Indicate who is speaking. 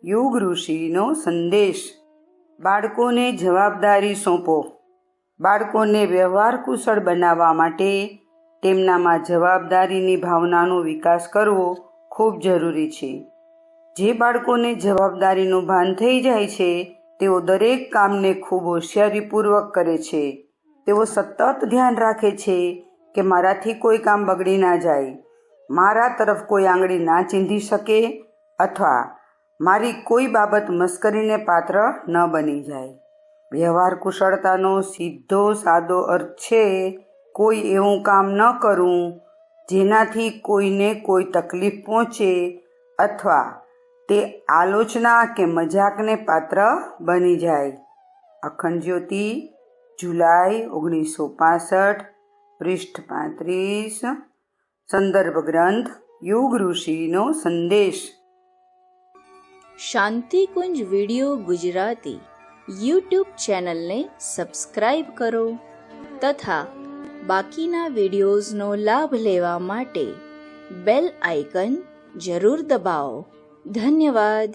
Speaker 1: યુગ ઋષિનો સંદેશ। બાળકોને જવાબદારી સોંપો। બાળકોને વ્યવહાર કુશળ બનાવવા માટે તેમનામાં જવાબદારીની ભાવનાનો વિકાસ કરવો ખૂબ જરૂરી છે। જે બાળકોને જવાબદારીનું ભાન થઈ જાય છે તેઓ દરેક કામને ખૂબ હોશિયારીપૂર્વક કરે છે। તેઓ સતત ધ્યાન રાખે છે કે મારાથી કોઈ કામ બગડી ના જાય, મારા તરફ કોઈ આંગળી ના ચીંધી શકે અથવા મારી કોઈ બાબત મશ્કરીને પાત્ર ન બની જાય। વ્યવહાર કુશળતાનો સીધો સાદો અર્થ છે કોઈ એવું કામ ન કરવું જેનાથી કોઈને કોઈ તકલીફ પહોંચે અથવા તે આલોચના કે મજાકને પાત્ર બની જાય। અખંડ જ્યોતિ, જુલાઈ 1965, પૃષ્ઠ 35, સંદર્ભ ગ્રંથ યુગ ઋષિનો સંદેશ।
Speaker 2: શાંતિકુંજ વિડિયો ગુજરાતી યુટ્યુબ ચેનલને સબસ્ક્રાઈબ કરો તથા બાકીના વિડિયોઝનો લાભ લેવા માટે બેલ આઇકન જરૂર દબાવો। ધન્યવાદ।